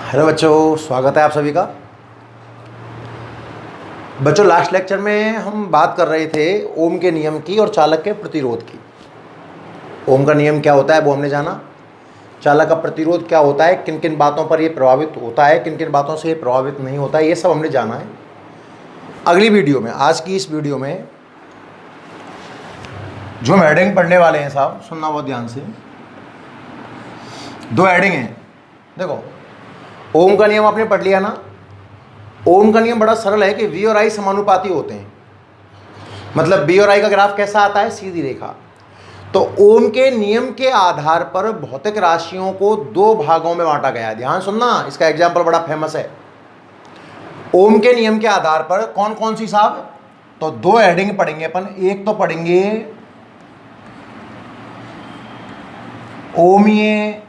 Hello बच्चों, स्वागत है आप सभी का। बच्चों, लास्ट लेक्चर में हम बात कर रहे थे ओम के नियम की और चालक के प्रतिरोध की। ओम का नियम क्या होता है वो हमने जाना, चालक का प्रतिरोध क्या होता है, किन किन बातों पर ये प्रभावित होता है, किन किन बातों से ये प्रभावित नहीं होता है, ये सब हमने जाना है। अगली वीडियो में, आज की इस वीडियो में जो हम हेडिंग पढ़ने वाले हैं, साहब सुनना बहुत ध्यान से। दो हेडिंग हैं। देखो, ओम का नियम आपने पढ़ लिया ना। ओम का नियम बड़ा सरल है कि वी और आई समानुपाती होते हैं। मतलब वी और आई का ग्राफ कैसा आता है? सीधी रेखा। तो ओम के नियम के आधार पर भौतिक राशियों को दो भागों में बांटा गया है। ध्यान सुनना, इसका एग्जाम्पल बड़ा फेमस है। ओम के नियम के आधार पर कौन कौन सी साहब? तो दो हेडिंग पढ़ेंगे अपन। एक तो पढ़ेंगे ओमीय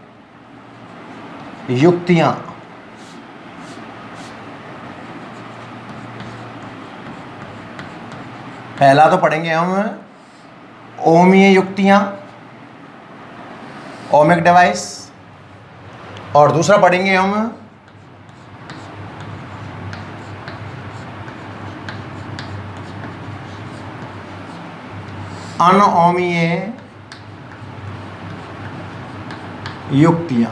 युक्तियां, पहला तो पढ़ेंगे हम ओमीय युक्तियां, ओमिक डिवाइस, और दूसरा पढ़ेंगे हम अनओमीय युक्तियां।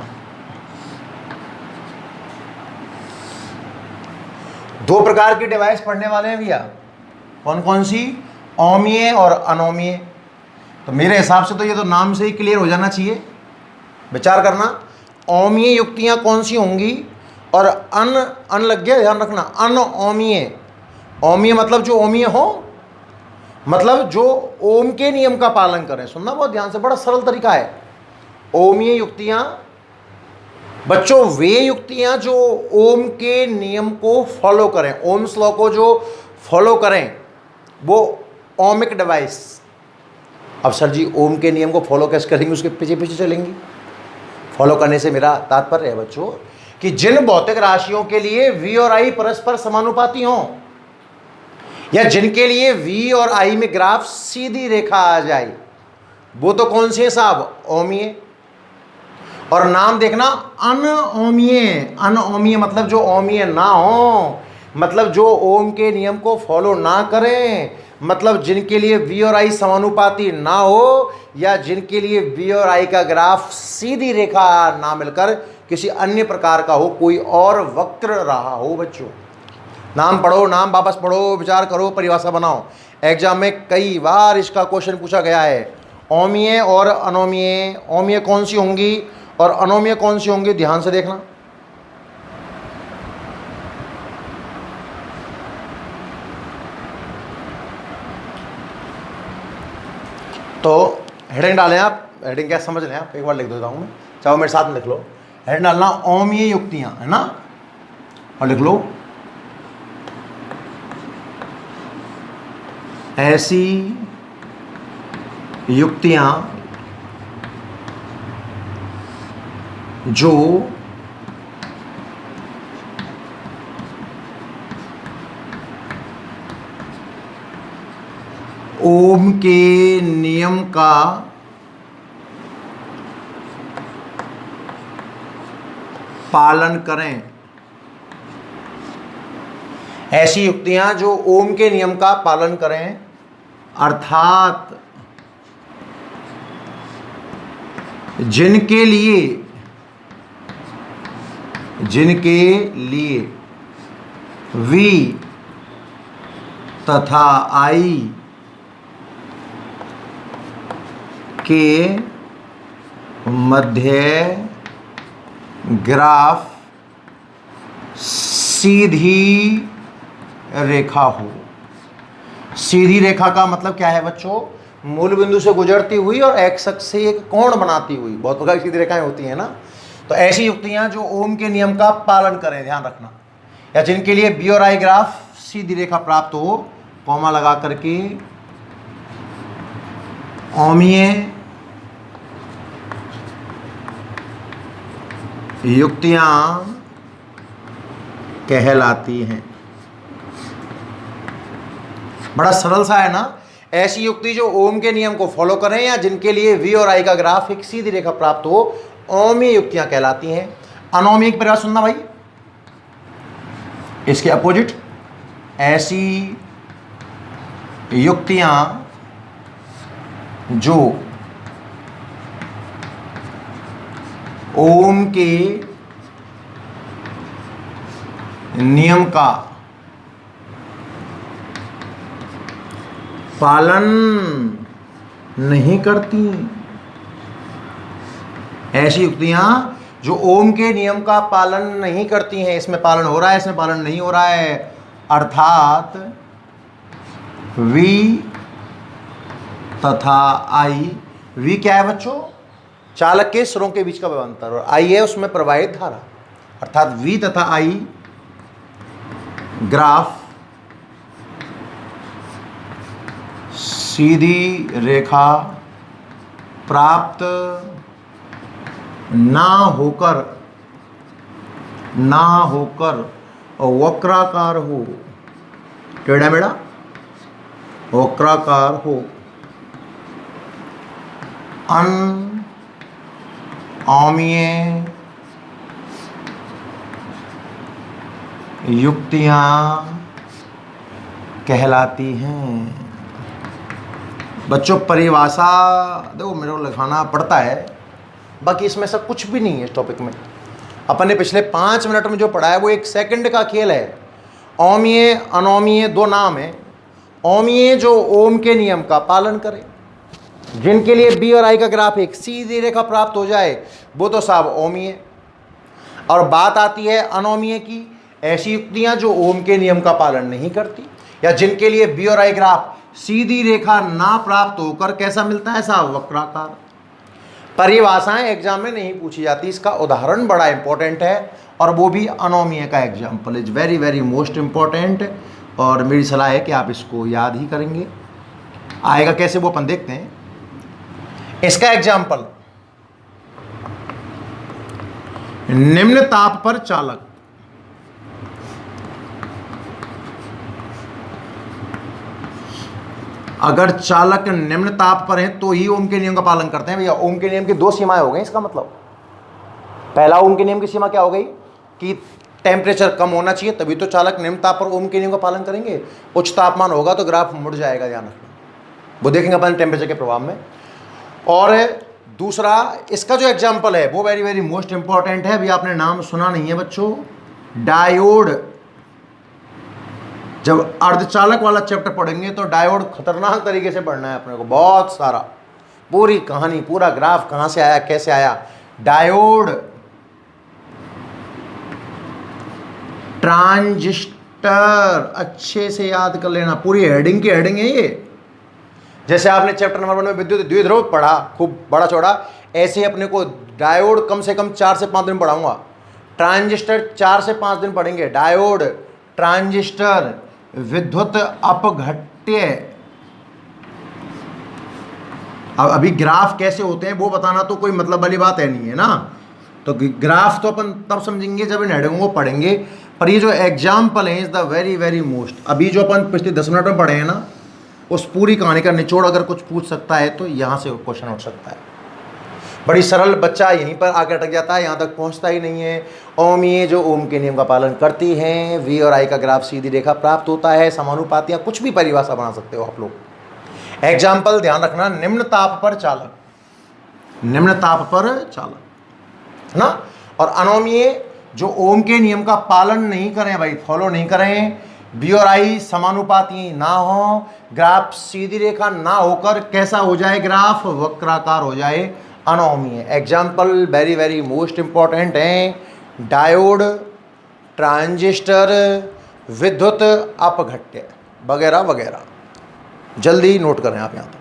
दो प्रकार की डिवाइस पढ़ने वाले हैं भैया। कौन कौन सी? ओमीय और अनोमीय। तो मेरे हिसाब से तो ये तो नाम से ही क्लियर हो जाना चाहिए। विचार करना, ओमीय युक्तियां कौन सी होंगी और अन लग गया, ध्यान रखना। अनओमीय, ओमीय मतलब जो ओमीय हो, मतलब जो ओम के नियम का पालन करें। सुनना बहुत ध्यान से, बड़ा सरल तरीका है। ओमीय युक्तियां बच्चों वे युक्तियां जो ओम के नियम को फॉलो करें, ओम्स लॉ को जो फॉलो करें, वो ओमिक डिवाइस। अब सर जी ओम के नियम को फॉलो कैसे करेंगे? उसके पीछे पीछे चलेंगे। फॉलो करने से मेरा तात्पर्य है बच्चों कि जिन भौतिक राशियों के लिए वी और आई परस्पर समानुपाती हों, या जिनके लिए वी और आई में ग्राफ सीधी रेखा आ जाए, वो तो कौन से साहब? ओमीय। और नाम देखना, अनओमीय। अनओमीय मतलब जो ओमीय ना हो, मतलब जो ओम के नियम को फॉलो ना करें, मतलब जिनके लिए वी और आई समानुपाती ना हो, या जिनके लिए वी और आई का ग्राफ सीधी रेखा ना मिलकर किसी अन्य प्रकार का हो, कोई और वक्र रहा हो। बच्चों नाम पढ़ो, नाम वापस पढ़ो, विचार करो, परिभाषा बनाओ। एग्जाम में कई बार इसका क्वेश्चन पूछा गया है। ओमीय और अनोमीय, ओमीय कौन सी होंगी और अनोमीय कौन सी होंगी? ध्यान से देखना। तो हेडिंग डालें आप। हेडिंग क्या समझ लें आप, एक बार लिख देता हूं मैं, चाहो मेरे साथ में लिख लो। हेडिंग डालना ओमीय युक्तियां, है ना, और लिख लो ऐसी युक्तियां जो ओम के नियम का पालन करें। ऐसी युक्तियां जो ओम के नियम का पालन करें, अर्थात जिनके लिए वी तथा आई के मध्य ग्राफ सीधी रेखा हो। सीधी रेखा का मतलब क्या है बच्चों? मूल बिंदु से गुजरती हुई और एक्स अक्ष से एक कोण बनाती हुई। बहुत प्रकार की सीधी रेखाएं होती हैं ना। तो ऐसी युक्तियां जो ओम के नियम का पालन करें, ध्यान रखना, या जिनके लिए बी और आई ग्राफ सीधी रेखा प्राप्त हो, कॉमा लगा करके ओमीय युक्तियां कहलाती हैं। बड़ा सरल सा है ना। ऐसी युक्ति जो ओम के नियम को फॉलो करें या जिनके लिए वी और आई का ग्राफ एक सीधी रेखा प्राप्त हो, ओमीय युक्तियां कहलाती हैं। अनोमीय की परिभाषा सुनना भाई। इसके अपोजिट ऐसी युक्तियां जो ओम के नियम का पालन नहीं करती। ऐसी युक्तियां जो ओम के नियम का पालन नहीं करती हैं, इसमें पालन हो रहा है, इसमें पालन नहीं हो रहा है, अर्थात वी तथा आई। वी क्या है बच्चों? चालक के सिरों के बीच का व्यवंतर, और आई है उसमें प्रवाहित धारा, अर्थात वी तथा आई ग्राफ सीधी रेखा प्राप्त ना होकर वक्राकार हो, टेढ़ा मेढ़ा वक्राकार हो, अनअमीय युक्तियां कहलाती हैं। बच्चों परिभाषा देखो मेरे को लिखाना पड़ता है, बाकी इसमें से कुछ भी नहीं है इस टॉपिक में। अपन ने पिछले 5 मिनट में जो पढ़ा है वो 1 सेकंड का खेल है। औमीय अनौमीय दो नाम है। औमीय जो ओम के नियम का पालन करे, जिनके लिए बी और आई का ग्राफ एक सीधी रेखा प्राप्त हो जाए, वो तो साहब ओमीय। और बात आती है अनौमीय की, ऐसी युक्तियां जो ओम के नियम का पालन नहीं करती, या जिनके लिए बी और आई ग्राफ सीधी रेखा ना प्राप्त होकर कैसा मिलता है साहब? वक्राकार। परिभाषाएं एग्जाम में नहीं पूछी जाती, इसका उदाहरण बड़ा इंपॉर्टेंट है, और वो भी अनौमीय का example is very very most important. और मेरी सलाह है कि आप इसको याद ही करेंगे। आएगा कैसे वो अपन देखते हैं। इसका एग्जाम्पल, निम्न ताप पर चालक, अगर चालक निम्न ताप पर है तो ही ओम के नियम का पालन करते हैं। भैया ओम के नियम की 2 सीमाएं हो गई। इसका मतलब पहला ओम के नियम की सीमा क्या हो गई कि टेम्परेचर कम होना चाहिए, तभी तो चालक निम्न ताप पर ओम के नियम का पालन करेंगे। उच्च तापमान होगा तो ग्राफ मुड़ जाएगा, ध्यान रखना, वो देखेंगे अपन टेम्परेचर के प्रभाव में। और दूसरा इसका जो एग्जाम्पल है वो वेरी वेरी मोस्ट इंपॉर्टेंट है। अभी आपने नाम सुना नहीं है बच्चों, डायोड। जब अर्धचालक वाला चैप्टर पढ़ेंगे तो डायोड खतरनाक तरीके से पढ़ना है अपने को, बहुत सारा, पूरी कहानी, पूरा ग्राफ कहां से आया, कैसे आया। डायोड ट्रांजिस्टर, अच्छे से याद कर लेना, पूरी हेडिंग की हेडिंग है ये। जैसे आपने चैप्टर नंबर 1 में विद्युत द्विध्रुव पढ़ा, खूब बड़ा चौड़ा, ऐसे ही अपने को डायोड कम से कम 4 से 5 दिन पढ़ाऊंगा। ट्रांजिस्टर 4 से 5 दिन पढ़ेंगे। डायोड, ट्रांजिस्टर, विद्युत अपघट्य। अब अभी ग्राफ कैसे होते हैं वो बताना तो कोई मतलब वाली बात है नहीं है ना। तो ग्राफ तो अपन तब समझेंगे जब इन हेडिंगों को पढ़ेंगे, पर ये जो एग्जाम्पल है is the very very most. अभी जो अपन पिछले 10 मिनट में पढ़े हैं ना, उस पूरी कहानी का निचोड़ अगर कुछ पूछ सकता है तो यहाँ से क्वेश्चन उठ सकता है। बड़ी सरल, बच्चा यहीं पर आकर अटक जाता है, यहाँ तक पहुँचता ही नहीं है। ओमीय जो ओम के नियम का पालन करती हैं, वी और आई का ग्राफ सीधी रेखा प्राप्त होता है, समानुपातियाँ, कुछ भी परिभाषा बना सकते हो आप लोग। एग्जाम्पल ध्यान रखना, निम्न ताप पर चालक, निम्न ताप पर चालक है ना। और अनोमीय जो ओम के नियम का पालन नहीं करें, भाई फॉलो नहीं करें, बी और आई समानुपाती ना हो, ग्राफ सीधी रेखा ना होकर कैसा हो जाए, ग्राफ वक्राकार हो जाए, अनोमीय। Example very very most important हैं, डायोड, ट्रांजिस्टर, विद्युत अपघट्य वगैरह वगैरह। जल्दी नोट करें आप यहाँ तक।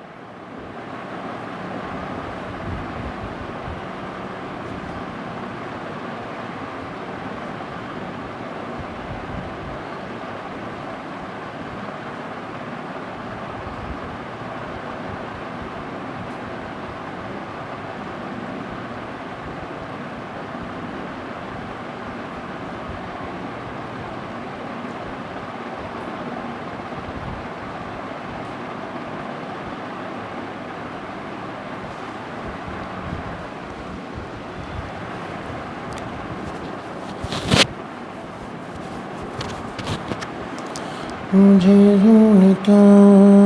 मुझे ढूंढता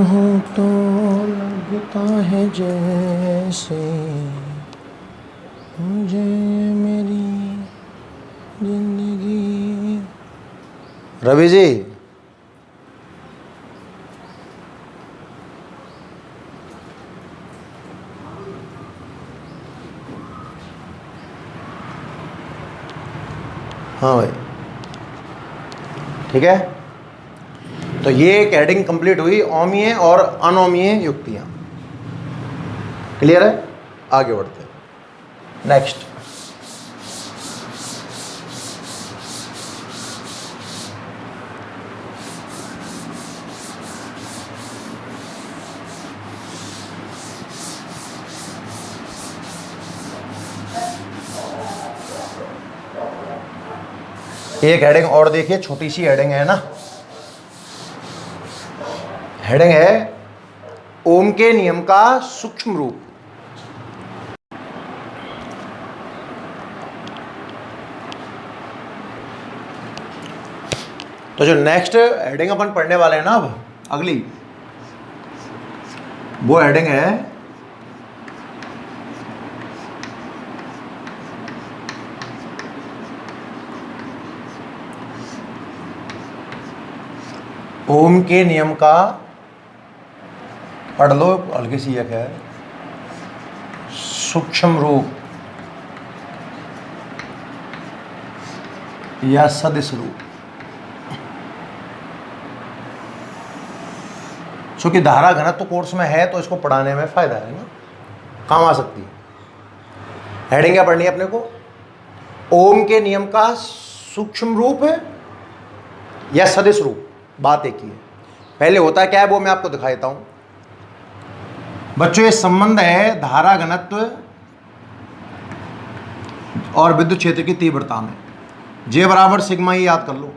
हूँ तो लगता है जैसे मुझे मेरी जिंदगी। रवि जी, हाँ भाई, ठीक है। तो ये एक हेडिंग कंप्लीट हुई, अमीय और अनोमीय युक्तियां। क्लियर है? आगे बढ़ते हैं। नेक्स्ट, एक हेडिंग और देखिए, छोटी सी हेडिंग है ना। हेडिंग है ओम के नियम का सूक्ष्म रूप। तो जो नेक्स्ट हेडिंग अपन पढ़ने वाले हैं ना, अब अगली, वो हेडिंग है ओम के नियम का, पढ़ लो, हल्की सी एक है, सूक्ष्म रूप या सदिश रूप। क्योंकि धारा घनत्व कोर्स में है तो इसको पढ़ाने में फायदा है ना, काम आ सकती है। हेडिंग क्या पढ़नी है अपने को? ओम के नियम का सूक्ष्म रूप है या सदिश रूप। बात एक ही है। पहले होता है क्या है वो मैं आपको दिखा देता हूं बच्चों। ये संबंध है धारा घनत्व और विद्युत क्षेत्र की तीव्रता में। जे बराबर सिग्मा ही याद कर लो,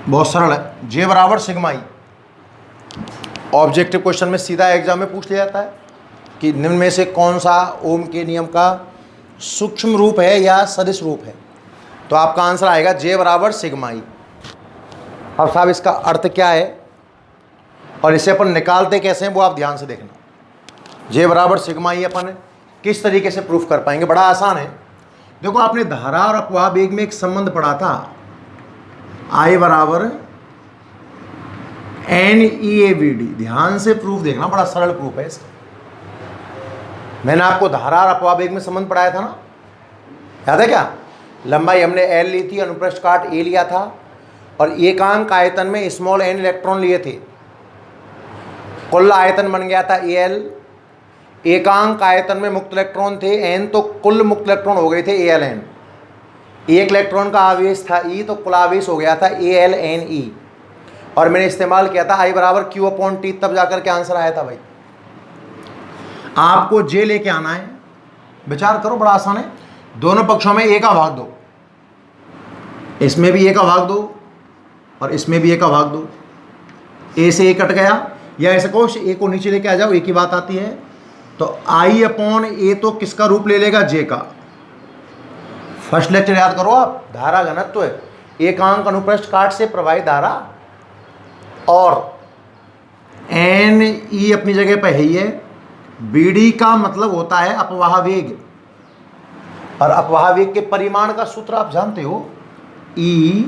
बहुत सरल है। जे बराबर सिग्मा ई। ऑब्जेक्टिव क्वेश्चन में सीधा एग्जाम में पूछ लिया जाता है कि निम्न में से कौन सा ओम के नियम का सूक्ष्म रूप है या सदिश रूप है, तो आपका आंसर आएगा जे बराबर सिग्मा ई। अब साहब इसका अर्थ क्या है और इसे अपन निकालते कैसे हैं वो आप ध्यान से देखना। जे बराबर सिग्मा ई अपन किस तरीके से प्रूफ कर पाएंगे? बड़ा आसान है। देखो, आपने धारा और अपवाह वेग में एक संबंध पढ़ा था, I बराबर NEAVD। ध्यान से प्रूफ देखना, बड़ा सरल प्रूफ है इसका। मैंने आपको धारा और अपवाह वेग में संबंध पढ़ाया था ना, याद है क्या? लंबाई हमने L ली थी, अनुप्रस्थ काट A लिया था और एकांक आयतन में स्मॉल n इलेक्ट्रॉन लिए थे। कुल आयतन बन गया था AL। एकांक आयतन में मुक्त इलेक्ट्रॉन थे n, तो कुल मुक्त इलेक्ट्रॉन हो गए थे ALN। एक इलेक्ट्रॉन का आवेश था E, तो कुल आवेश हो गया था ALNE। और मैंने इस्तेमाल किया था I बराबर Q/T, तब जाकर के आंसर आया था भाई। आपको J लेके आना है, विचार करो, बड़ा आसान है। दोनों पक्षों में A का भाग दो, इसमें भी A का भाग दो और इसमें भी A का भाग दो। A से A कट गया, या ऐसे कहो A को नीचे लेके आ जाओ, एक ही बात आती है। तो I/A तो किसका रूप ले लेगा? J का। फर्स्ट लेक्चर याद करो आप, धारा घनत्व है, एकांक अनुप्रस्थ काट से प्रवाहित धारा, और NE अपनी जगह पर है ही है। BD का मतलब होता है अपवाह वेग, और अपवाह वेग के परिमाण का सूत्र आप जानते हो, E,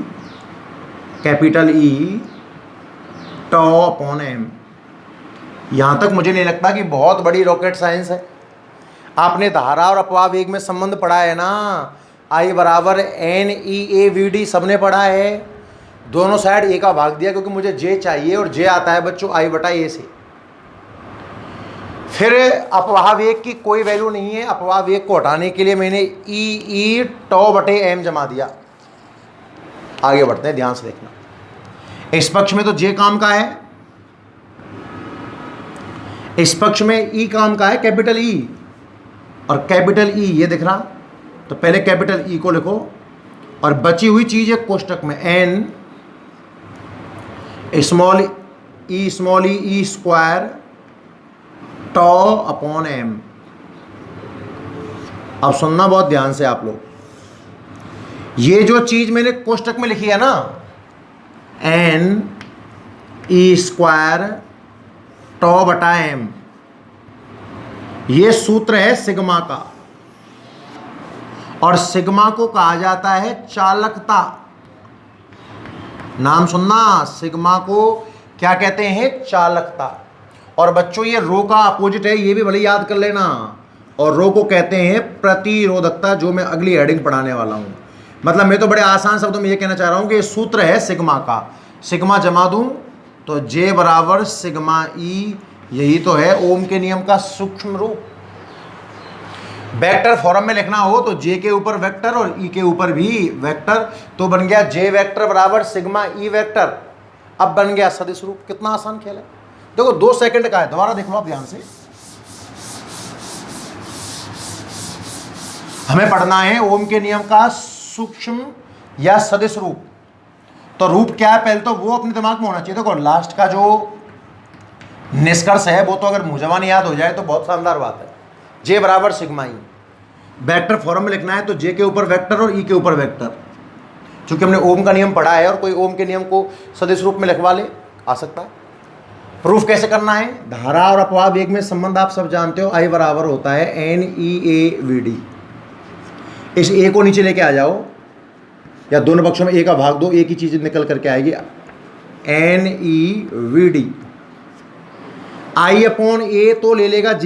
कैपिटल E τ/m। यहां तक मुझे नहीं लगता कि बहुत बड़ी रॉकेट साइंस है। आपने धारा और अपवाह वेग में संबंध पढ़ा है ना, I बराबर NEAVD सबने पढ़ा है। दोनों साइड A का भाग दिया क्योंकि मुझे J चाहिए, और J आता है बच्चों I/A से। फिर अपवाह वेग की कोई वैल्यू नहीं है, अपवाह वेग को हटाने के लिए मैंने E τ/m जमा दिया। आगे बढ़ते हैं, ध्यान से देखना। इस पक्ष में तो J काम का है, इस पक्ष में E काम का है, कैपिटल E। और कैपिटल E ये दिख रहा, तो पहले कैपिटल E को लिखो और बची हुई चीज है कोष्टक में N small E square τ/m। अब सुनना बहुत ध्यान से आप लोग, ये जो चीज मैंने कोष्टक में लिखी है ना, एन ई स्क्वायर टॉ बटा एम। ये सूत्र है सिग्मा का, और सिग्मा को कहा जाता है चालकता। नाम सुनना, सिग्मा को क्या कहते हैं? चालकता। और बच्चों ये रो का अपोजिट है, ये भी भले याद कर लेना। और रो को कहते हैं प्रतिरोधकता, जो मैं अगली हेडिंग पढ़ाने वाला हूं। मतलब मैं तो बड़े आसान शब्दों में ये कहना चाह रहा हूं कि ये सूत्र है सिग्मा का। सिग्मा जमा दूं तो J बराबर सिग्मा ई, यही तो है ओम के नियम का सूक्ष्म रूप। वेक्टर फॉर्म में लिखना हो तो J के ऊपर वेक्टर और E के ऊपर भी वेक्टर, तो बन गया J वेक्टर बराबर सिग्मा E वेक्टर। अब बन गया सदिश रूप। कितना आसान खेल है। देखो 2 सेकंड का है, दोबारा देख लो आप ध्यान से। हमें पढ़ना है ओम के नियम का सूक्ष्म या सदिश रूप। तो रूप क्या है पहले तो वो अपने दिमाग में होना चाहिए। देखो लास्ट का जो निष्कर्ष है वो तो अगर मुंह जबान याद हो जाए तो बहुत शानदार बात है। J बराबर सिग्मा ई, वेक्टर फॉर्म में लिखना है तो J के ऊपर वेक्टर और E के ऊपर वेक्टर। चूंकि हमने ओम का नियम पढ़ा है और कोई ओम के नियम को सदिश रूप में लिखवा ले, आ सकता है। प्रूफ कैसे करना है? धारा और अपवाह वेग में संबंध आप सब जानते हो, I बराबर होता है NEAVD। इस A को नीचे लेके आ जाओ, या दोनों पक्षों में A का भाग दो, एक ही चीज निकल करके आएगी, NEVD। I अपॉन A तो ले लेगा J,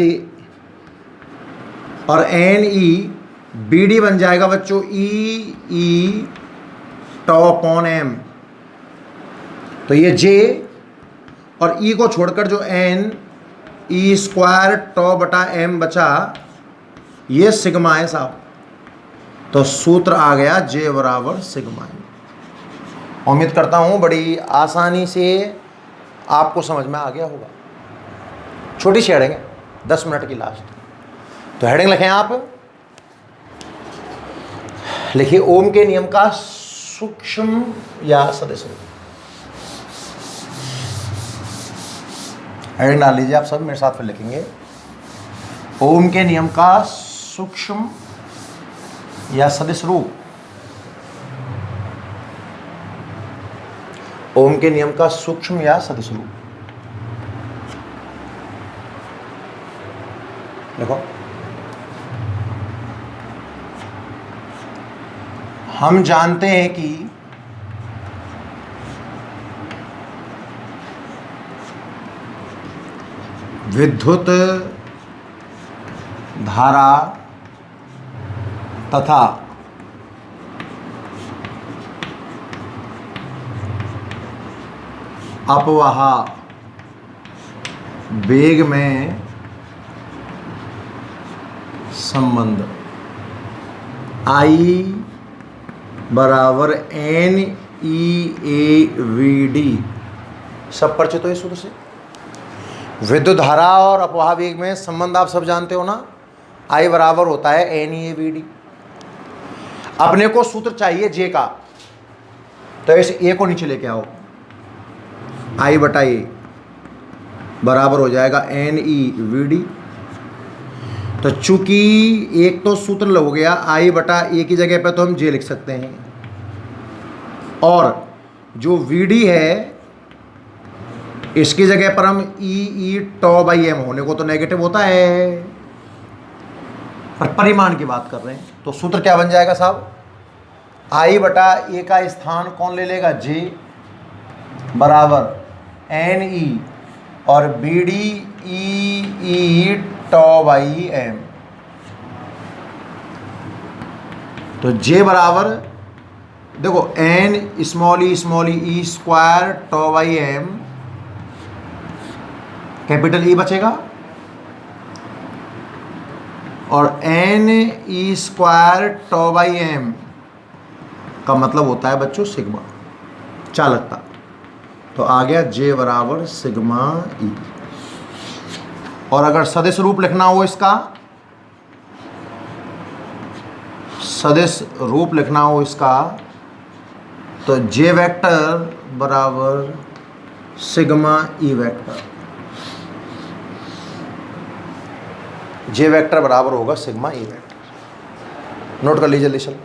और NEBD बन जाएगा बच्चों E टॉ अपॉन M। तो ये J और E को छोड़कर जो N E स्क्वायर टॉ बटा M बचा, ये सिग्मा है साहब। तो सूत्र आ गया J बराबर सिग्मा। उम्मीद करता हूं बड़ी आसानी से आपको समझ में आ गया होगा। छोटी सी हेडिंग है, 10 मिनट की लास्ट। तो हेडिंग लिखें आप, लिखिए ओम के नियम का सूक्ष्म या सदिश रूप। हेडिंग डाल लीजिए आप सब मेरे साथ, फिर लिखेंगे ओम के नियम का सूक्ष्म या सदिश रूप। ओम के नियम का सूक्ष्म या सदिश रूप देखो। हम जानते हैं कि विद्युत धारा तथा अपवाह वेग में संबंध I बराबर NEAVD सब परिचित हो इस सूत्र से। विद्युत धारा और अपवाह वेग में संबंध आप सब जानते हो ना, I बराबर होता है NEAVD। अपने को सूत्र चाहिए J का, तो इस A को नीचे लेके आओ, I बटा A बराबर हो जाएगा NEVD। तो चूंकि एक तो सूत्र हो गया, I बटा A की जगह पे तो हम J लिख सकते हैं, और जो VD है इसकी जगह पर हम E टॉ बाई M, होने को तो नेगेटिव होता है पर परिमाण की बात कर रहे हैं। तो सूत्र क्या बन जाएगा साहब? I बटा A का स्थान कौन ले लेगा? J बराबर NE और BD E tau by M। तो J बराबर देखो N small E E square tau by M, capital E बचेगा, और NE square tau by M का मतलब होता है बच्चों सिग्मा, चालकता। तो आ गया J बराबर सिग्मा E। और अगर सदिश रूप लिखना हो इसका, सदिश रूप लिखना हो इसका, तो J वेक्टर बराबर sigma E vector. J vector बराबर होगा सिग्मा E वेक्टर। नोट कर लीजिए जल्दी चलो।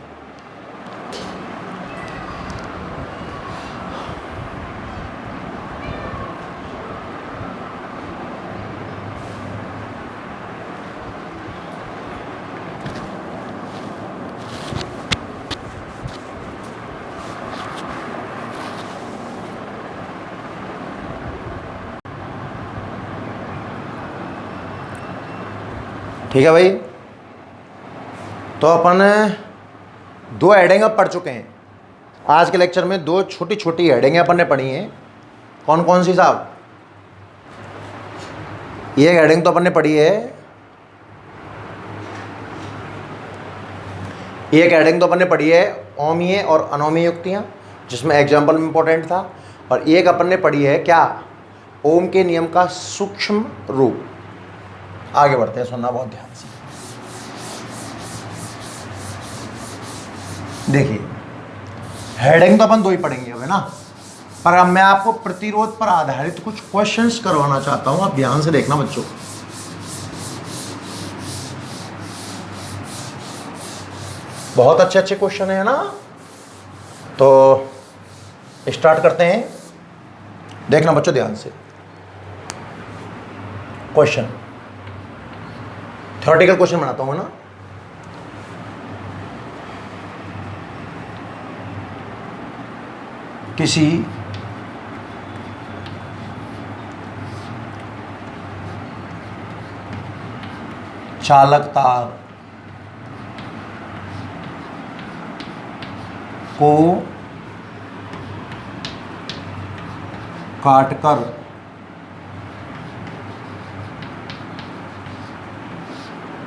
ठीक है भाई। तो अपन 2 हेडिंग अब पढ़ चुके हैं आज के लेक्चर में। 2 छोटी छोटी हेडिंगें अपन ने पढ़ी हैं। कौन कौन सी साहब? ये हेडिंग तो अपन ने पढ़ी है, एक हेडिंग तो अपन ने पढ़ी है ओमीय और अनोमीय युक्तियां, जिसमें एग्जाम्पल इंपॉर्टेंट था। और एक अपन ने पढ़ी है क्या? ओम के नियम का सूक्ष्म रूप। आगे बढ़ते हैं, सुनना बहुत ध्यान से। देखिए हेडिंग तो अपन 2 ही पढ़ेंगे अब, है ना। पर अब मैं आपको प्रतिरोध पर आधारित कुछ क्वेश्चंस करवाना चाहता हूं, आप ध्यान से देखना बच्चों। बहुत अच्छे अच्छे क्वेश्चन है ना। तो स्टार्ट करते हैं, देखना बच्चों ध्यान से। क्वेश्चन थ्योरेटिकल क्वेश्चन बनाता हूं ना। किसी चालक तार को काटकर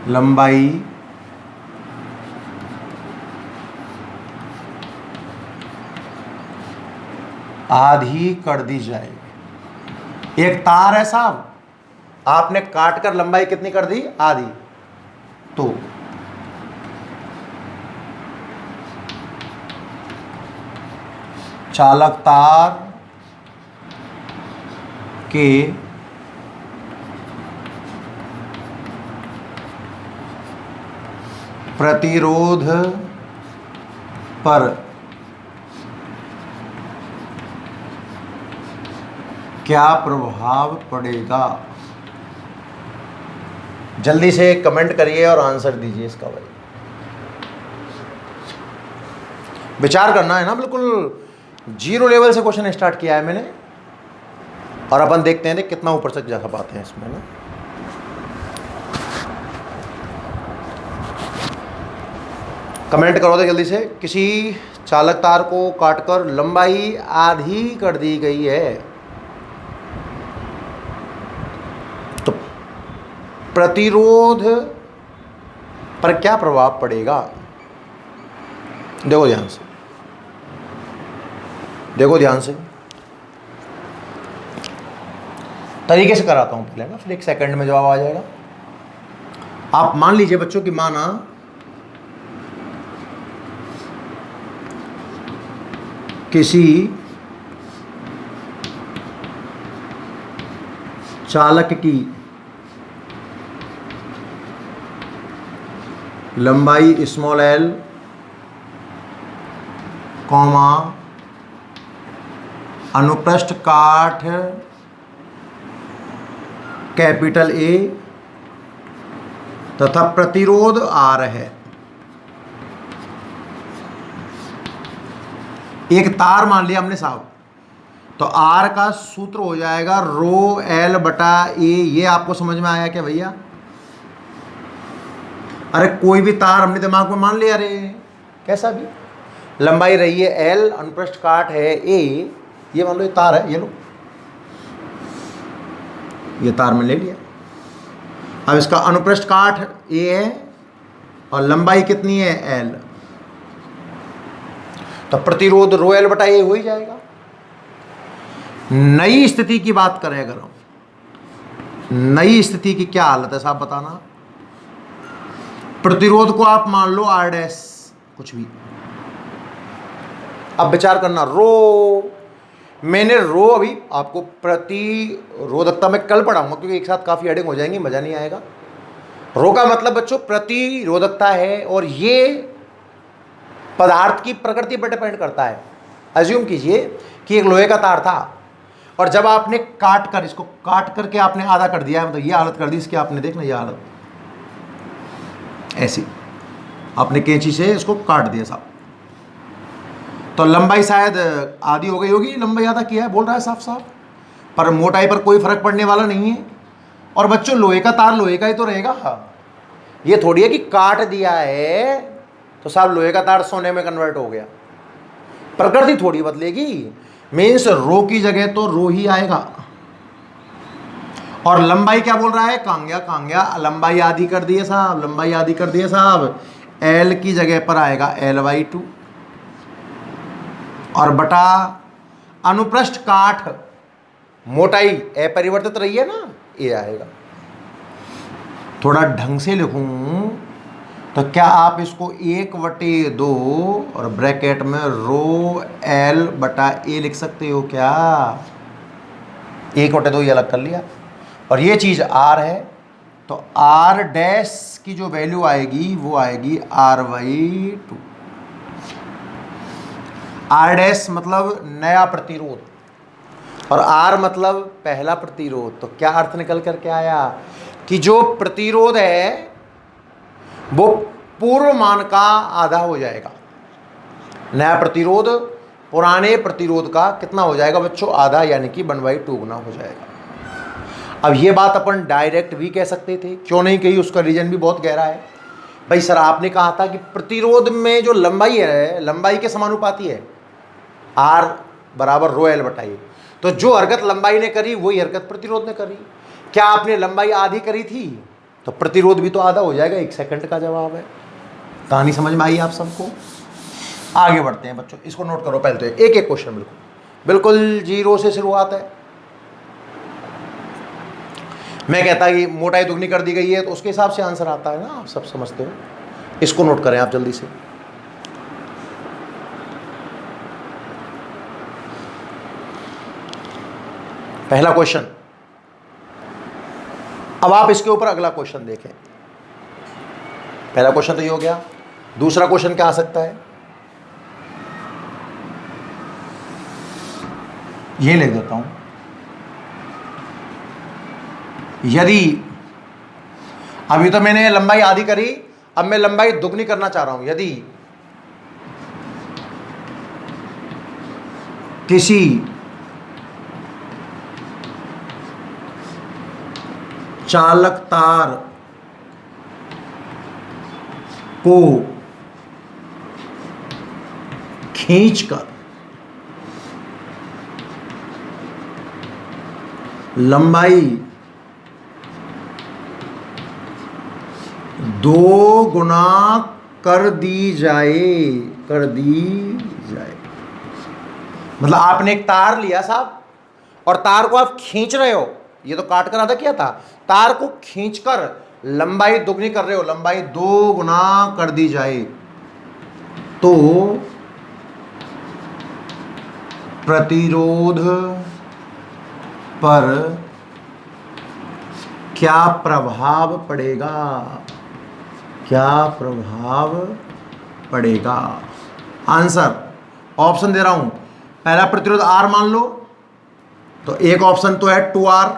लंबाई आधी कर दी जाए। एक तार है साहब, आपने काटकर लंबाई कितनी कर दी? आधी। तो चालक तार के प्रतिरोध पर क्या प्रभाव पड़ेगा? जल्दी से कमेंट करिए और आंसर दीजिए इसका भाई। विचार करना है ना, बिल्कुल 0 लेवल से क्वेश्चन स्टार्ट किया है मैंने, और अपन देखते हैं कितना ऊपर तक जा पाते हैं इसमें ना। कमेंट करो तो जल्दी से। किसी चालक तार को काटकर लंबाई आधी कर दी गई है, तो प्रतिरोध पर क्या प्रभाव पड़ेगा? देखो ध्यान से, देखो ध्यान से। तरीके से कराता हूं पहले ना, फिर 1 सेकंड में जवाब आ जाएगा। आप मान लीजिए बच्चों की माना किसी चालक की लंबाई स्मॉल l, कॉमा अनुप्रस्थ काठ कैपिटल A तथा प्रतिरोध R है। एक तार मान लिया हमने साहब, तो R का सूत्र हो जाएगा रो L बटा A। ये आपको समझ में आया क्या भैया? अरे कोई भी तार हमने दिमाग में मान लिया, अरे कैसा भी, लंबाई रही है L, अनुप्रस्थ काट है A, ये मान लो ये तार है, ये लो ये तार में ले लिया। अब इसका अनुप्रस्थ काट A है और लंबाई कितनी है L, तो प्रतिरोध रो L बटा A हो ही जाएगा। नई स्थिति की बात करें अगर हम, नई स्थिति की क्या हालत है साहब बताना। प्रतिरोध को आप मान लो R डैश कुछ भी। अब विचार करना, रो, मैंने रो अभी आपको प्रतिरोधकता में कल पढ़ाऊंगा, क्योंकि एक साथ काफी हेडिंग हो जाएंगी, मजा नहीं आएगा। रो का मतलब बच्चों प्रतिरोधकता है, और ये पदार्थ की प्रकृति पर डिपेंड करता है। अज्यूम कीजिए कि एक लोहे का तार था, और जब आपने काट कर, इसको काट करके आपने आधा कर दिया, मतलब ये हालत कर दी इसकी, आपने देखना ये हालत ऐसी, आपने कैंची से इसको काट दिया साहब, तो लंबाई शायद आधी हो गई होगी, लंबाई आधा किया है बोल रहा है साफ साफ, पर मोटाई पर कोई फर्क पड़ने वाला नहीं है। और बच्चों लोहे का तार लोहे का ही तो रहेगा, ये थोड़ी है कि काट दिया है तो साहब लोहे का तार सोने में कन्वर्ट हो गया। प्रकृति थोड़ी बदलेगी। मीन्स रो की जगह तो रो ही आएगा। और लंबाई क्या बोल रहा है, कांग्या कांग्या, लंबाई आधी कर दिए साहब, लंबाई आधी कर दिए साहब। एल की जगह पर आएगा L/2 और बटा अनुप्रस्थ काठ मोटाई अपरिवर्तित रही है ना, ये आएगा। थोड़ा ढंग से लिखूं तो क्या आप इसको 1/2 और ब्रैकेट में रो L/A लिख सकते हो क्या? 1/2 ये अलग कर लिया और ये चीज़ R है तो R डैश की जो वैल्यू आएगी वो आएगी R/2। R डैश मतलब नया प्रतिरोध और R मतलब पहला प्रतिरोध। तो क्या अर्थ निकल कर के आया कि जो प्रतिरोध है वो पूर्व मान का आधा हो जाएगा। नया प्रतिरोध पुराने प्रतिरोध का कितना हो जाएगा बच्चों? आधा, यानी कि 1/2 गुना हो जाएगा। अब ये बात अपन डायरेक्ट भी कह सकते थे, क्यों नहीं कही, उसका रीजन भी बहुत गहरा है। भाई सर आपने कहा था कि प्रतिरोध में जो लंबाई है लंबाई के समानुपाती है, R बराबर रो L/A। तो जो हरकत लंबाई ने करी वही हरकत प्रतिरोध ने करी। क्या आपने लंबाई आधी करी थी तो प्रतिरोध भी तो आधा हो जाएगा। 1 सेकंड का जवाब है। कहानी समझ में आई आप सबको? आगे बढ़ते हैं बच्चों, इसको नोट करो पहले तो एक एक क्वेश्चन बिल्कुल 0 से शुरुआत है। मैं कहता कि मोटाई दुगनी कर दी गई है तो उसके हिसाब से आंसर आता है ना, आप सब समझते हो। इसको नोट करें आप जल्दी से। पहला क्वेश्चन। अब आप इसके ऊपर अगला क्वेश्चन देखें। पहला क्वेश्चन तो ये हो गया। दूसरा क्वेश्चन क्या आ सकता है, ये लिख देता हूं। यदि अभी तो मैंने लंबाई आधी करी, अब मैं लंबाई दुगनी करना चाह रहा हूं। यदि किसी चालक तार को खींचकर लंबाई 2 गुना कर दी जाए, मतलब आपने एक तार लिया साहब और तार को आप खींच रहे हो, ये तो काट कर आधा किया था, तार को खींचकर लंबाई दुगनी कर रहे हो, लंबाई 2 गुना कर दी जाए तो प्रतिरोध पर क्या प्रभाव पड़ेगा, क्या प्रभाव पड़ेगा? आंसर ऑप्शन दे रहा हूं। पहला प्रतिरोध R मान लो तो एक ऑप्शन तो है 2R,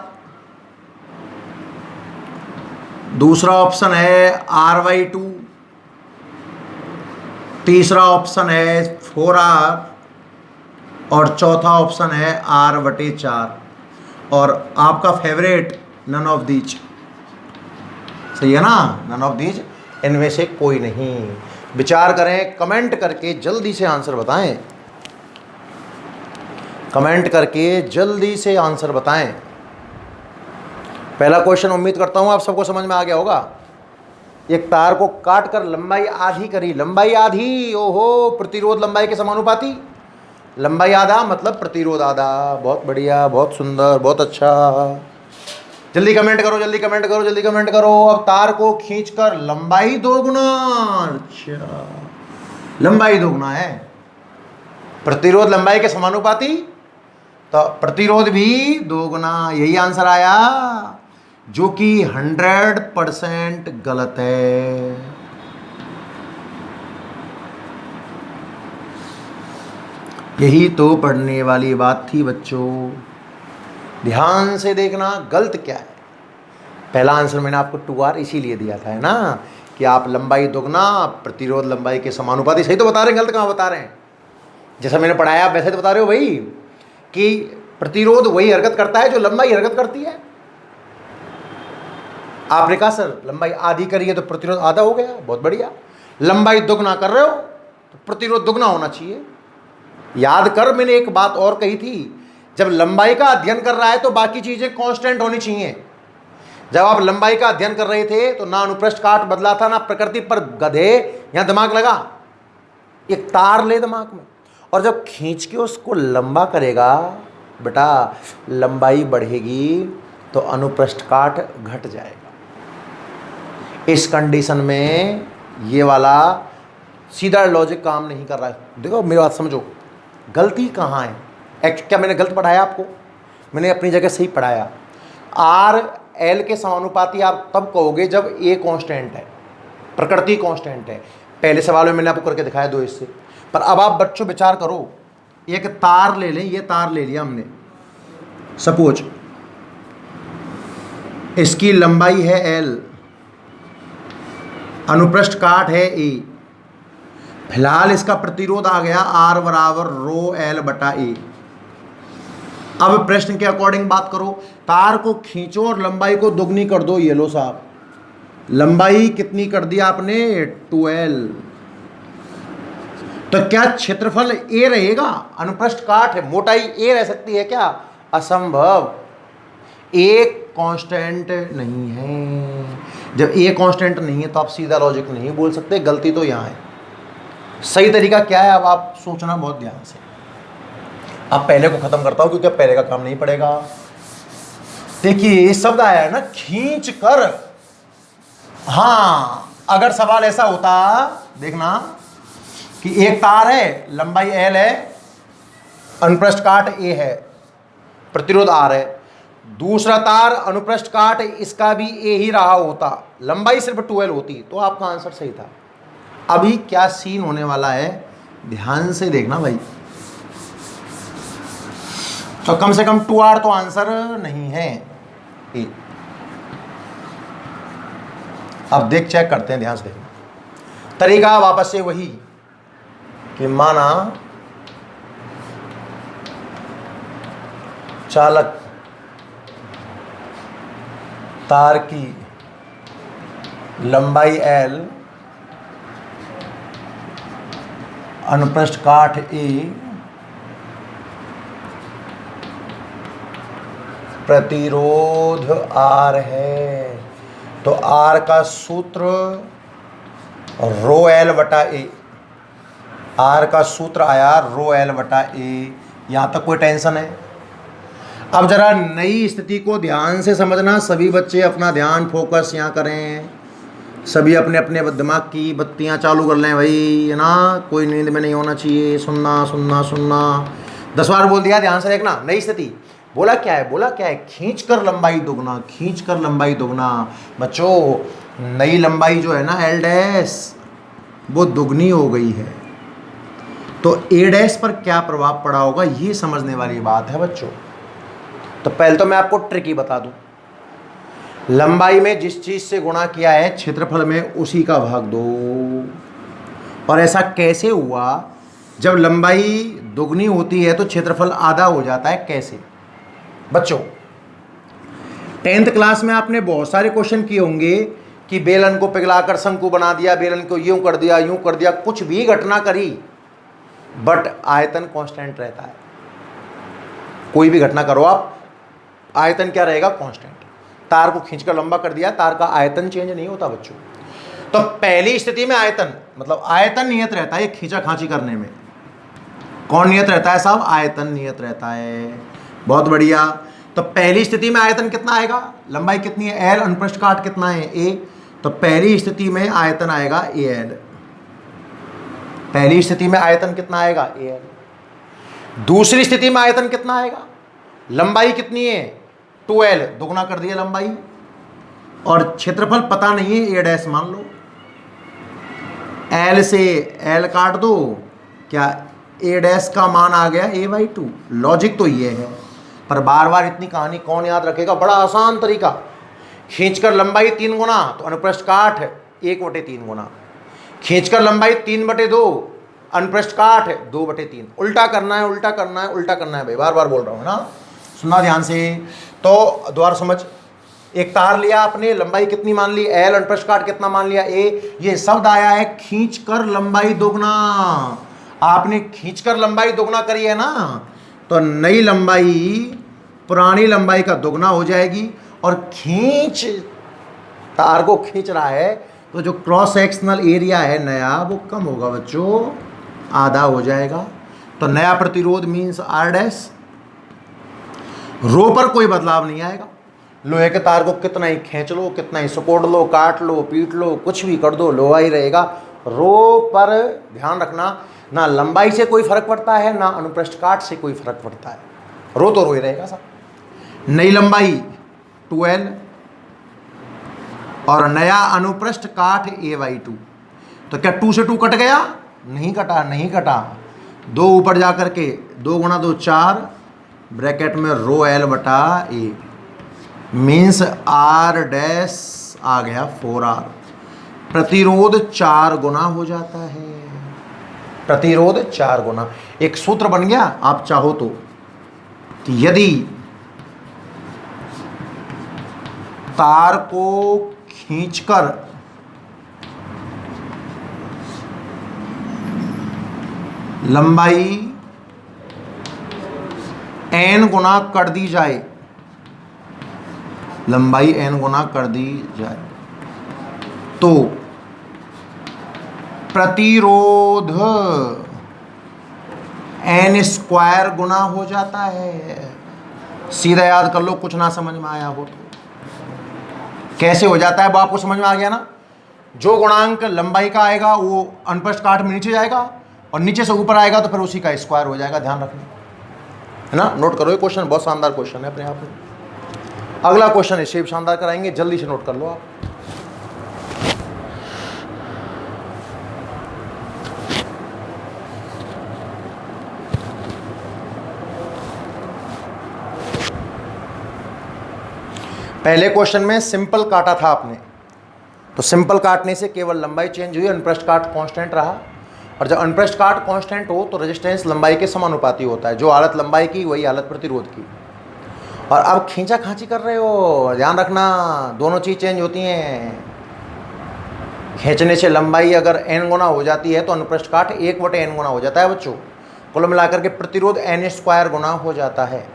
दूसरा ऑप्शन है R/2, तीसरा ऑप्शन है 4R और चौथा ऑप्शन है R/4 और आपका फेवरेट नन ऑफ दीज। सही है ना, नन ऑफ दीज, इनमें से कोई नहीं। विचार करें, कमेंट करके जल्दी से आंसर बताएं, कमेंट करके जल्दी से आंसर बताएं। पहला क्वेश्चन उम्मीद करता हूं आप सबको समझ में आ गया होगा। एक तार को काट कर लंबाई आधी करी, लंबाई आधी, ओहो, प्रतिरोध लंबाई के समानुपाती, लंबाई आधा मतलब प्रतिरोध आधा। बहुत बढ़िया, बहुत सुंदर, बहुत अच्छा। जल्दी कमेंट करो, जल्दी कमेंट करो, जल्दी कमेंट करो। अब तार को खींचकर लंबाई 2 गुना, अच्छा लंबाई 2 गुना है, प्रतिरोध लंबाई के समानुपाती तो प्रतिरोध भी 2 गुना। यही आंसर आया जो कि 100% गलत है। यही तो पढ़ने वाली बात थी बच्चों। ध्यान से देखना गलत क्या है। पहला आंसर मैंने आपको 2R इसीलिए दिया था, है ना, कि आप लंबाई दुगना प्रतिरोध लंबाई के समानुपाती। सही तो बता रहे हैं, गलत कहाँ बता रहे हैं? जैसा मैंने पढ़ाया वैसे तो बता रहे हो भाई, कि प्रतिरोध वही हरकत करता है जो लंबाई हरकत करती है। आपने कहा सर लंबाई आधी करिए तो प्रतिरोध आधा हो गया, बहुत बढ़िया। लंबाई दुगना कर रहे हो तो प्रतिरोध दुगना होना चाहिए। याद कर, मैंने एक बात और कही थी, जब लंबाई का अध्ययन कर रहा है तो बाकी चीजें कांस्टेंट होनी चाहिए। जब आप लंबाई का अध्ययन कर रहे थे तो ना अनुप्रस्थ काट बदला था ना प्रकृति, पर गधे यहां दिमाग लगा, एक तार ले दिमाग में, और जब खींच के उसको लंबा करेगा बेटा, लंबाई बढ़ेगी तो अनुप्रस्थ काट घट जाएगा। इस कंडीशन में ये वाला सीधा लॉजिक काम नहीं कर रहा है। देखो मेरी बात समझो, गलती कहाँ है? क्या मैंने गलत पढ़ाया आपको? मैंने अपनी जगह सही पढ़ाया। आर एल के समानुपाती आप तब कहोगे जब ए कांस्टेंट है, प्रकृति कांस्टेंट है। पहले सवाल में मैंने आपको करके दिखाया दो इससे। पर अब आप बच्चों विचार करो, एक तार ले लें, ये तार ले लिया हमने, सपोज इसकी लंबाई है एल, अनुप्रस्थ काट है ए, फिलहाल इसका प्रतिरोध आ गया आर बराबर रो एल बटा ए। अब प्रश्न के अकॉर्डिंग बात करो, तार को खींचो और लंबाई को दुगनी कर दो। ये लो साहब, लंबाई कितनी कर दी आपने? 12। तो क्या क्षेत्रफल ए रहेगा? अनुप्रस्थ काट है, मोटाई ए रह सकती है क्या? असंभव। ए कांस्टेंट नहीं है। जब ए कांस्टेंट नहीं है तो आप सीधा लॉजिक नहीं बोल सकते। गलती तो यहां है। सही तरीका क्या है, अब आप सोचना बहुत ध्यान से। अब पहले को खत्म करता हूं क्योंकि अब पहले का काम नहीं पड़ेगा। देखिए ये शब्द आया है ना, खींच कर। हां, अगर सवाल ऐसा होता, देखना कि एक तार है, लंबाई एल है, अनुप्रस्थ काट ए है, प्रतिरोध आर है। दूसरा तार अनुप्रस्थ काट इसका भी ए ही रहा होता, लंबाई सिर्फ 12 होती, तो आपका आंसर सही था। अभी क्या सीन होने वाला है ध्यान से देखना भाई। तो कम से कम 2R तो आंसर नहीं है ए। अब देख चेक करते हैं, ध्यान से देखना। तरीका वापस से वही कि माना चालक तार की लंबाई L, अनुप्रस्थ काट A, प्रतिरोध R है, तो R का सूत्र रो एल बटा ए। R का सूत्र आया रो एल बटा ए। यहाँ तक कोई टेंशन है? अब जरा नई स्थिति को ध्यान से समझना। सभी बच्चे अपना ध्यान फोकस यहाँ करें, सभी अपने अपने दिमाग की बत्तियाँ चालू कर लें भाई, है ना। कोई नींद में नहीं होना चाहिए। सुनना सुनना सुनना, 10 बार बोल दिया, ध्यान से देखना। नई स्थिति बोला क्या है? बोला क्या है? खींच कर लंबाई दुगना, खींच कर लंबाई दुगना। बच्चों नई लंबाई जो है ना एल डैश, वो दुगनी हो गई है, तो ए डैश पर क्या प्रभाव पड़ा होगा ये समझने वाली बात है बच्चों। तो पहले तो मैं आपको ट्रिक ही बता दूं, लंबाई में जिस चीज से गुणा किया है क्षेत्रफल में उसी का भाग दो। और ऐसा कैसे हुआ? जब लंबाई दुगनी होती है तो क्षेत्रफल आधा हो जाता है। कैसे? बच्चों 10th क्लास में आपने बहुत सारे क्वेश्चन किए होंगे कि बेलन को पिघलाकर शंकु बना दिया, बेलन को यूं कर दिया, यूं कर दिया, कुछ भी घटना करी, बट आयतन कांस्टेंट रहता है। कोई भी घटना करो आप, आयतन क्या रहेगा? कांस्टेंट। तार को खींचकर लंबा कर दिया, तार का आयतन चेंज नहीं होता बच्चों। तो पहली स्थिति में आयतन, मतलब आयतन नियत रहता है खींचा खांची करने में। कौन नियत रहता है साहब? आयतन नियत रहता है। बहुत बढ़िया। तो पहली स्थिति में आयतन कितना आएगा? लंबाई कितनी है? एल, अनुप्रस्थ काट कितना है? ए। तो पहली स्थिति में आयतन आएगा ए एल। पहली स्थिति में आयतन कितना आएगा? A L. दूसरी स्थिति में आयतन कितना आएगा? लंबाई कितनी है? 2L, दुगना कर दिया लंबाई, और क्षेत्रफल पता नहीं है, ए डैश मान लो। L से L काट दो, क्या ए डैश का मान आ गया a/2। लॉजिक तो ये है, पर बार बार इतनी कहानी कौन याद रखेगा? बड़ा आसान तरीका, खींचकर लंबाई 3 गुना तो अनुप्रस्थ काट 1/3 गुना, खींचकर लंबाई 3/2, अनुप्रस्थ काट 2/3। उल्टा करना है, उल्टा करना है, उल्टा करना है भाई, बार बार बोल रहा हूँ ना, सुनना ध्यान से। तो दोबारा समझ, एक तार लिया आपने, लंबाई कितनी मान ली L, अनप्रस्थ काट कितना मान लिया A। ये शब्द आया है खींचकर लंबाई दोगुना। आपने खींचकर लंबाई दोगुना करी है ना, तो नई लंबाई पुरानी लंबाई का दोगुना हो जाएगी। और खींच, तार को खींच रहा है तो जो क्रॉस सेक्शनल एरिया है नया वो कम होगा बच्चों, आधा हो जाएगा। तो नया प्रतिरोध मीन्स R डैश। रो पर कोई बदलाव नहीं आएगा। लोहे के तार को कितना ही खींच लो, कितना ही सिकोड़ लो, काट लो, पीट लो, कुछ भी कर दो, लोहा ही रहेगा। रो पर ध्यान रखना, ना लंबाई से कोई फर्क पड़ता है, ना अनुप्रस्थ काट से कोई फर्क पड़ता है। रो तो रो ही रहेगा साहब। नई लंबाई 2L और नया अनुप्रस्थ काठ A/2। तो क्या 2 से 2 कट गया? नहीं कटा, नहीं कटा। 2 ऊपर जा करके 2 गुणा 2 4, ब्रैकेट में रो L बटा A मीन्स R डैश आ गया 4R। प्रतिरोध 4 गुना हो जाता है। प्रतिरोध 4 गुना। एक सूत्र बन गया आप चाहो तो, कि यदि तार को खींचकर लंबाई n गुना कर दी जाए, लंबाई n गुना कर दी जाए, तो प्रतिरोध n स्क्वायर गुना हो जाता है। सीधा याद कर लो, कुछ ना समझ में आया हो तो। कैसे हो जाता है वो आपको समझ में आ गया ना। जो गुणांक लंबाई का आएगा वो अनुप्रस्थ काट में नीचे जाएगा, और नीचे से ऊपर आएगा तो फिर उसी का स्क्वायर हो जाएगा। ध्यान रखना है ना। नोट करो, ये क्वेश्चन बहुत शानदार क्वेश्चन है अपने आप में। अगला क्वेश्चन इससे भी शानदार कराएंगे, जल्दी से नोट कर लो आप। पहले क्वेश्चन में सिंपल काटा था आपने, तो सिंपल काटने से केवल लंबाई चेंज हुई, अनुप्रस्थ काट कांस्टेंट रहा। और जब अनुप्रस्थ काट कांस्टेंट हो तो रेजिस्टेंस लंबाई के समानुपाती होता है। जो हालत लंबाई की वही हालत प्रतिरोध की। और अब खींचा खांची कर रहे हो, ध्यान रखना, दोनों चीज़ चेंज होती हैं। खींचने से लंबाई अगर n गुना हो जाती है तो अनुप्रस्थ काट 1/n गुना हो जाता है बच्चों। कुल मिलाकर के प्रतिरोध n स्क्वायर गुना हो जाता है।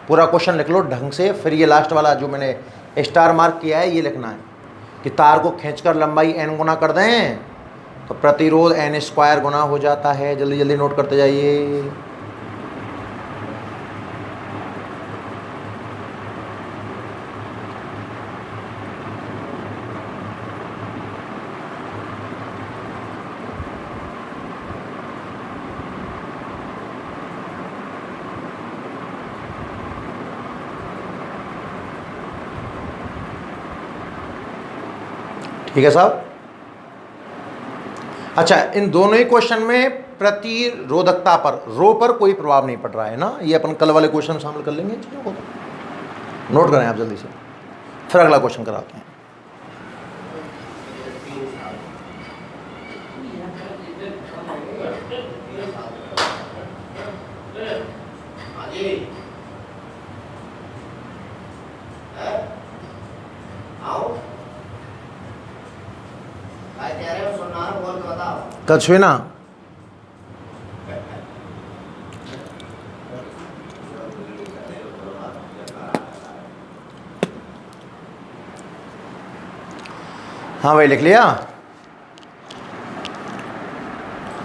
पूरा क्वेश्चन लिख लो ढंग से, फिर ये लास्ट वाला जो मैंने स्टार मार्क किया है ये लिखना है कि तार को खींचकर लंबाई n गुना कर दें तो प्रतिरोध n स्क्वायर गुना हो जाता है। जल्दी जल्दी नोट करते जाइए। ठीक है साहब। अच्छा, इन दोनों ही क्वेश्चन में प्रतिरोधकता पर, रो पर कोई प्रभाव नहीं पड़ रहा है ना। ये अपन कल वाले क्वेश्चन में शामिल कर लेंगे। चीज़ों को नोट करें आप जल्दी से, फिर अगला क्वेश्चन कराते हैं। कछ हुई ना। हाँ भाई लिख लिया।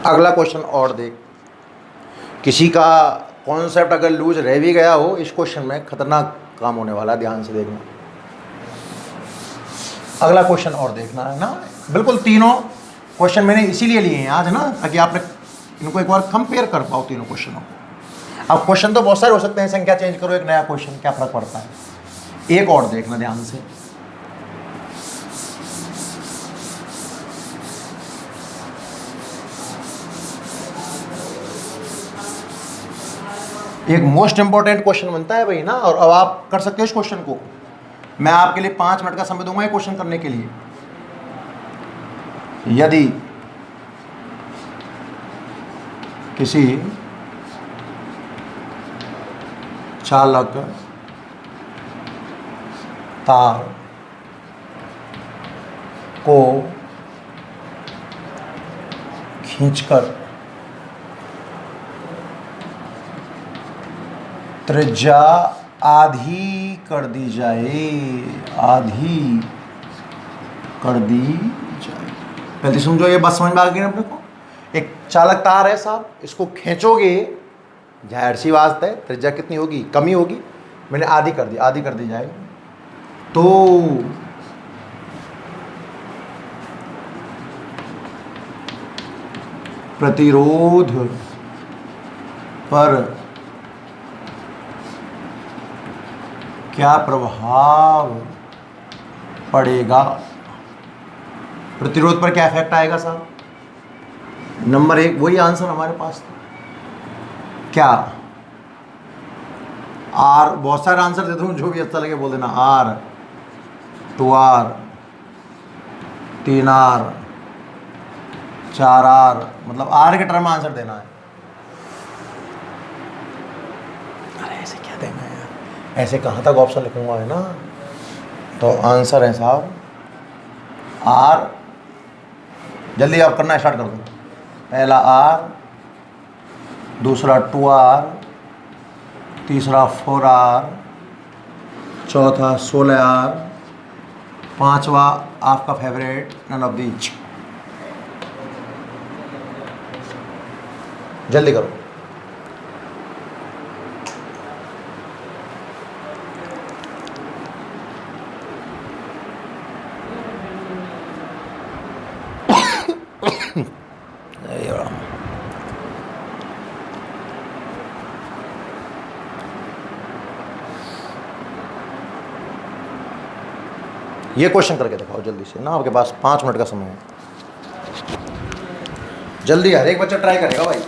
अगला क्वेश्चन और देख, किसी का कॉन्सेप्ट अगर लूज रह भी गया हो इस क्वेश्चन में खतरनाक काम होने वाला है, ध्यान से देखना। अगला क्वेश्चन और देखना है ना। बिल्कुल तीनों क्वेश्चन मैंने इसीलिए लिए हैं आज ना, ताकि आप इनको एक बार कंपेयर कर पाओ तीनों क्वेश्चनों को। अब क्वेश्चन तो बहुत सारे हो सकते हैं, संख्या चेंज करो, एक नया क्वेश्चन, क्या फर्क पड़ता है। एक और देखना ध्यान से। एक मोस्ट इंपॉर्टेंट क्वेश्चन बनता है भाई ना, और अब आप कर सकते हो इस क्वेश्चन को। मैं आपके लिए 5 मिनट का समय दूंगा ये क्वेश्चन करने के लिए। यदि किसी चालक तार को खींचकर त्रिज्या आधी कर दी जाए, आधी कर दी जाए। पहले समझो, ये बात समझ में आ गई ना अपने को। एक चालक तार है साहब, इसको खींचोगे, जाहिर सी बात है त्रिज्या कितनी होगी, कमी होगी। मैंने आधी कर दी, आधी कर दी जाए तो प्रतिरोध पर क्या प्रभाव पड़ेगा? प्रतिरोध पर क्या इफेक्ट आएगा साहब? नंबर 1 वही आंसर हमारे पास था। क्या? आर, बहुत सारे आंसर देता हूँ, जो भी अच्छा लगे बोल देना। R 2R 3R 4R, मतलब R के टर्म में आंसर देना है। अरे ऐसे क्या देना है यार, ऐसे कहाँ तक ऑप्शन लिखूंगा, है ना। तो आंसर है साहब R। जल्दी आप करना स्टार्ट कर दो। पहला R, दूसरा 2R, तीसरा 4R, चौथा 16R, पांचवा आपका फेवरेट नन ऑफ दीज। जल्दी करो। ये क्वेश्चन करके दिखाओ जल्दी से ना, आपके पास 5 मिनट का समय है। जल्दी, हर एक बच्चा ट्राई करेगा भाई।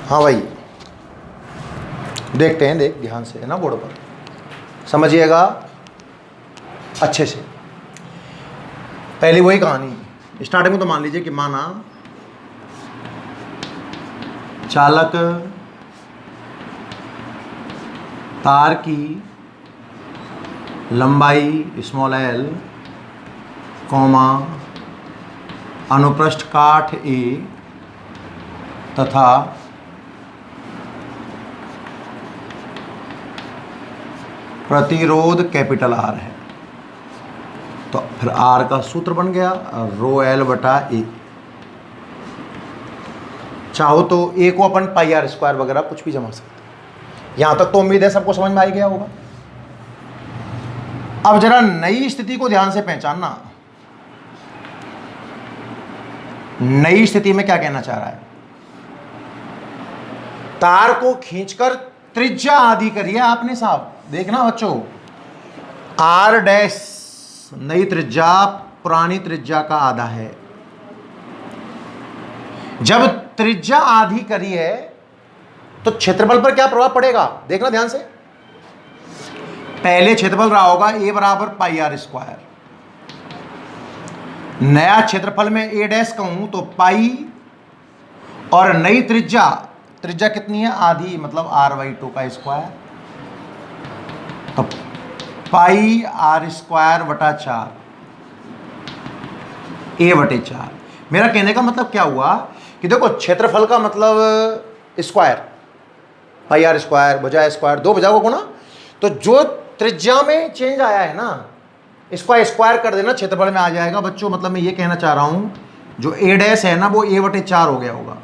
हाँ भाई, देखते हैं, देख ध्यान से, है ना, बोर्ड पर समझिएगा अच्छे से। पहली वही कहानी, स्टार्टिंग में तो मान लीजिए कि माना चालक तार की लंबाई स्मॉल l, कॉमा अनुप्रस्थ काठ A तथा प्रतिरोध कैपिटल R है। तो फिर R का सूत्र बन गया रो L बटा A। चाहो तो A को अपन पाई R स्क्वायर वगैरह कुछ भी जमा सकते हैं। यहां तक तो उम्मीद है सबको समझ में आ गया होगा। अब जरा नई स्थिति को ध्यान से पहचानना। नई स्थिति में क्या कहना चाह रहा है? तार को खींचकर त्रिज्या आधी करिए आपने साहब। देखना बच्चों, R डैश नई त्रिज्या पुरानी त्रिज्या का आधा है। जब त्रिज्या आधी करी है तो क्षेत्रफल पर क्या प्रभाव पड़ेगा, देखना ध्यान से। पहले क्षेत्रफल रहा होगा a बराबर पाई आर स्क्वायर, नया क्षेत्रफल में a डैश कहूं तो पाई, और नई त्रिज्या, त्रिज्या कितनी है, आधी, मतलब r/2 का स्क्वायर, तो पाई आर स्क्वायर बटा 4 a/4। मेरा कहने का मतलब क्या हुआ कि देखो क्षेत्रफल का मतलब स्क्वायर, पाई आर स्क्वायर बजाय स्क्वायर, दो बजाओ गुणा, तो जो त्रिज्या में चेंज आया है ना, इसको स्क्वायर कर देना, क्षेत्रफल में आ जाएगा बच्चों। मतलब मैं ये कहना चाह रहा हूं जो a डैश है ना वो a/4 हो गया होगा।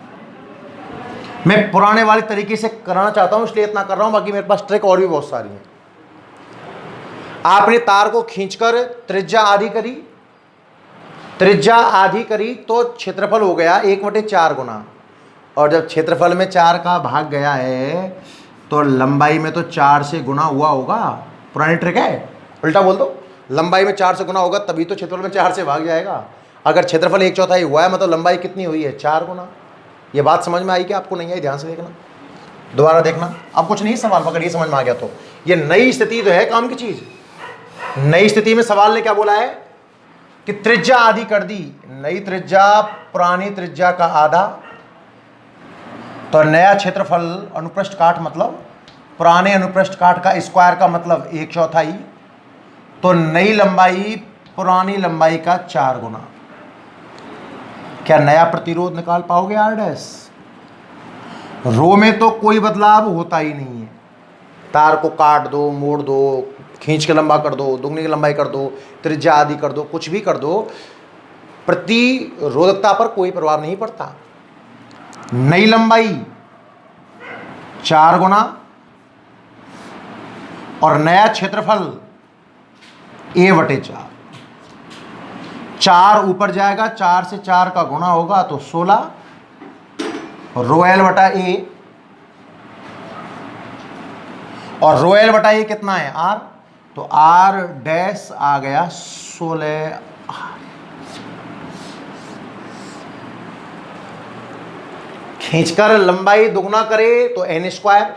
मैं पुराने वाले तरीके से कराना चाहता हूं इसलिए इतना कर रहा हूं, बाकी मेरे पास ट्रिक और भी बहुत सारी हैं। आपने तार को खींचकर त्रिज्या आधी करी, त्रिज्या आधी करी तो क्षेत्रफल हो गया 1/4 गुना, और जब क्षेत्रफल में 4 का भाग गया है तो लंबाई में तो 4 से गुना हुआ होगा। पुरानी ट्रिक है, उल्टा बोल दो, लंबाई में 4 से गुना होगा तभी तो क्षेत्रफल में 4 से भाग जाएगा। अगर क्षेत्रफल 1/4 हुआ है मतलब लंबाई कितनी हुई है, 4 गुना। ये बात समझ में आई कि आपको नहीं आई, ध्यान से देखना, दोबारा देखना। अब कुछ नहीं, सवाल पकड़ ये समझ में आ गया तो ये नई स्थिति तो है काम की चीज। नई स्थिति में सवाल ने क्या बोला है कि त्रिज्या आधी कर दी, नई त्रिज्या पुरानी त्रिज्या का आधा, तो नया क्षेत्रफल अनुप्रस्थ काट मतलब पुराने अनुप्रस्थ काट का स्क्वायर का मतलब 1/4, तो नई लंबाई पुरानी लंबाई का 4 गुना। क्या नया प्रतिरोध निकाल पाओगे आर डैश? रो में तो कोई बदलाव होता ही नहीं है, तार को काट दो, मोड़ दो, खींच के लंबा कर दो, दुगनी की लंबाई कर दो, त्रिज्या आदि कर दो, कुछ भी कर दो, प्रतिरोधकता पर कोई प्रभाव नहीं पड़ता। नई लंबाई 4 गुना और नया क्षेत्रफल a/4, 4 ऊपर जाएगा, 4 से 4 का गुणा होगा तो 16, और रो एल बटा ए, और रो एल बटा ए कितना है, r, तो r डैश आ गया 16। खींचकर लंबाई दुगना करे तो n स्क्वायर,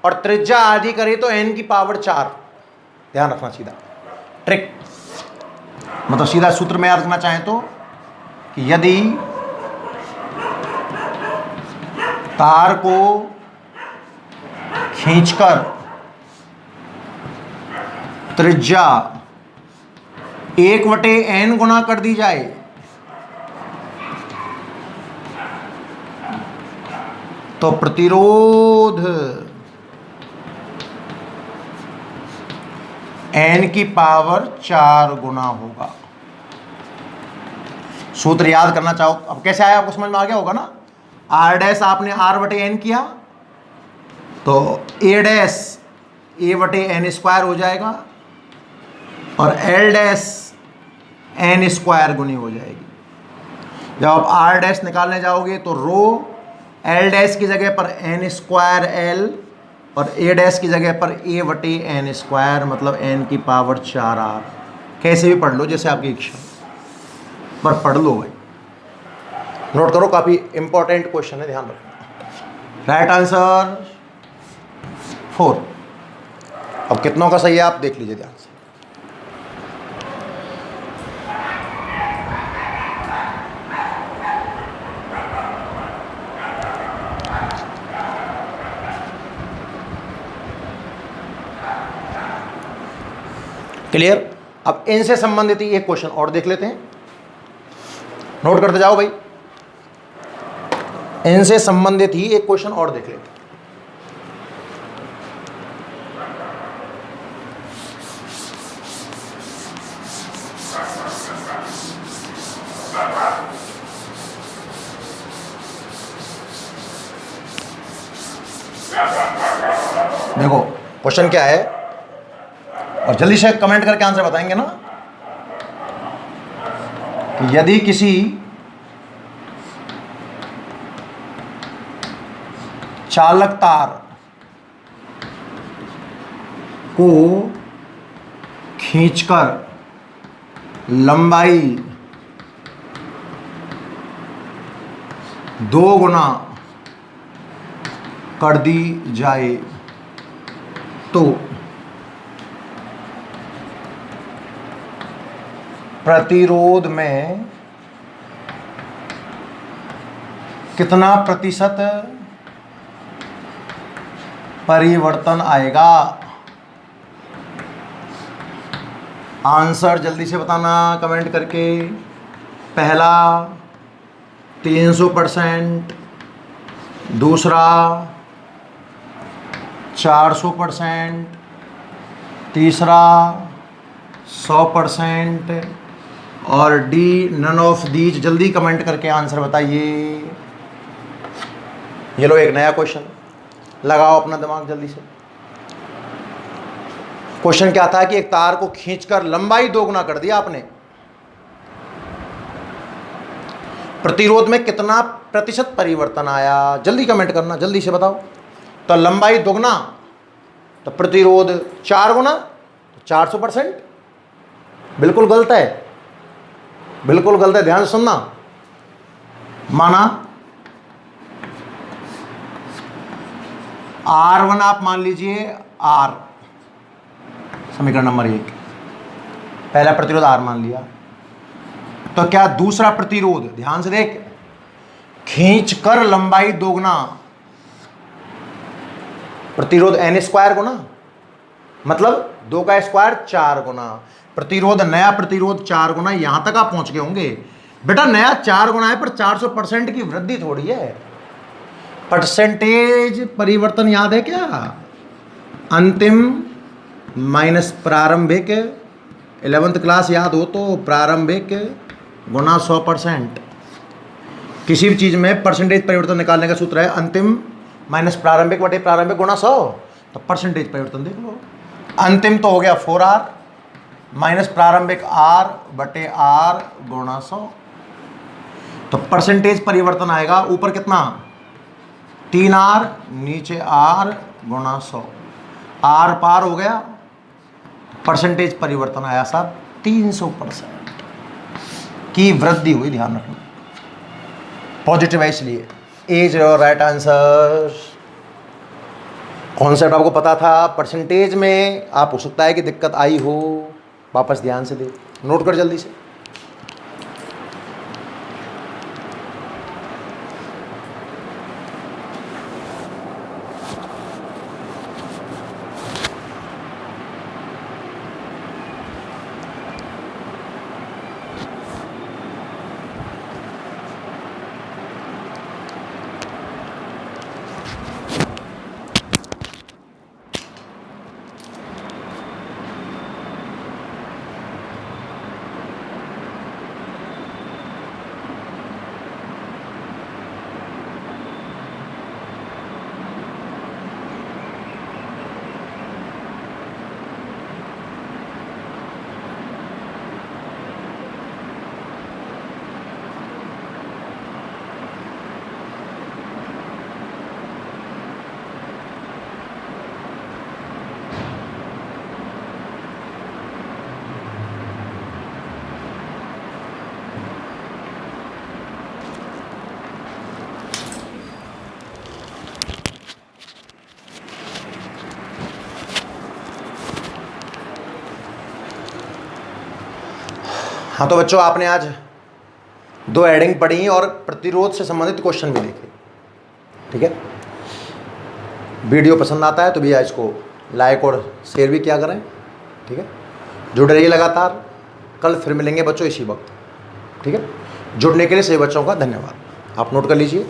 और त्रिज्या आधी करे तो n की पावर 4। ध्यान रखना, सीधा ट्रिक, मतलब सीधा सूत्र में याद रखना चाहें तो कि यदि तार को खींचकर त्रिज्या 1/n गुना कर दी जाए तो प्रतिरोध n की पावर 4 गुना होगा। सूत्र याद करना चाहो, अब कैसे आया आपको समझ में आ गया होगा ना। r डैश आपने r/n किया तो a डैश a/n स्क्वायर हो जाएगा, और l डैश n स्क्वायर गुनी हो जाएगी। जब आप r डैश निकालने जाओगे तो रो l डैश की जगह पर n स्क्वायर l, और a डैश की जगह पर a/n स्क्वायर, मतलब n की पावर 4r। कैसे भी पढ़ लो, जैसे आपकी इच्छा, पर पढ़ लो भाई, नोट करो, काफ़ी इंपॉर्टेंट क्वेश्चन है, ध्यान रखना। Right answer 4। अब कितनों का सही है आप देख लीजिए ध्यान से। क्लियर? अब इनसे संबंधित ही एक क्वेश्चन और देख लेते हैं, नोट करते जाओ भाई। इनसे संबंधित ही एक क्वेश्चन और देख लेते हैं। देखो क्वेश्चन क्या है, और जल्दी से कमेंट करके आंसर बताएंगे ना। कि यदि किसी चालक तार को खींचकर लंबाई 2 गुना कर दी जाए तो प्रतिरोध में कितना प्रतिशत परिवर्तन आएगा? आंसर जल्दी से बताना कमेंट करके। पहला 300%, दूसरा 400%, तीसरा 100% और डी नन ऑफ दीज। जल्दी कमेंट करके आंसर बताइए। ये लो एक नया क्वेश्चन, लगाओ अपना दिमाग जल्दी से। क्वेश्चन क्या था कि एक तार को खींचकर लंबाई 2 गुना कर दिया आपने, प्रतिरोध में कितना प्रतिशत परिवर्तन आया? जल्दी कमेंट करना, जल्दी से बताओ। तो लंबाई 2 गुना तो प्रतिरोध 4 गुना, तो 400%। बिल्कुल गलत है, बिल्कुल गलत है, ध्यान से सुनना। माना R1 आप मान लीजिए, R समीकरण नंबर 1, पहला प्रतिरोध R मान लिया, तो क्या दूसरा प्रतिरोध, ध्यान से देख, खींचकर लंबाई 2 गुना, प्रतिरोध n² गुना, मतलब 2 का स्क्वायर 4 गुना, प्रतिरोध नया प्रतिरोध 4 गुना। यहां तक आप पहुंच गए होंगे बेटा। नया 4 गुना है पर 400% की वृद्धि थोड़ी है। परसेंटेज परिवर्तन याद है क्या? अंतिम माइनस प्रारंभिक, 11th क्लास याद हो तो, प्रारंभिक गुना 100%। किसी भी चीज में परसेंटेज परिवर्तन निकालने का सूत्र है अंतिम माइनस प्रारंभिक बटे प्रारंभिक गुना 100। तो परसेंटेज परिवर्तन देख लो। अंतिम तो हो गया 4R माइनस प्रारंभिक R बटे R गुणा 100। तो परसेंटेज परिवर्तन आएगा ऊपर कितना, 3R, नीचे R गुणा 100। R पार हो गया, परसेंटेज परिवर्तन आया साहब 300% की वृद्धि हुई। ध्यान रखना, पॉजिटिव है इसलिए। Is your right answer. Concept आपको पता था। परसेंटेज में आप हो सकता है कि दिक्कत आई हो, वापस ध्यान से दे, नोट कर जल्दी से। हाँ तो बच्चों, आपने आज 2 हेडिंग पढ़ी और प्रतिरोध से संबंधित क्वेश्चन भी देखे। ठीक है, वीडियो पसंद आता है तो भैया इसको लाइक और शेयर भी किया करें। ठीक है, जुड़े रहिए लगातार। कल फिर मिलेंगे बच्चों इसी वक्त। ठीक है, जुड़ने के लिए सभी बच्चों का धन्यवाद। आप नोट कर लीजिए।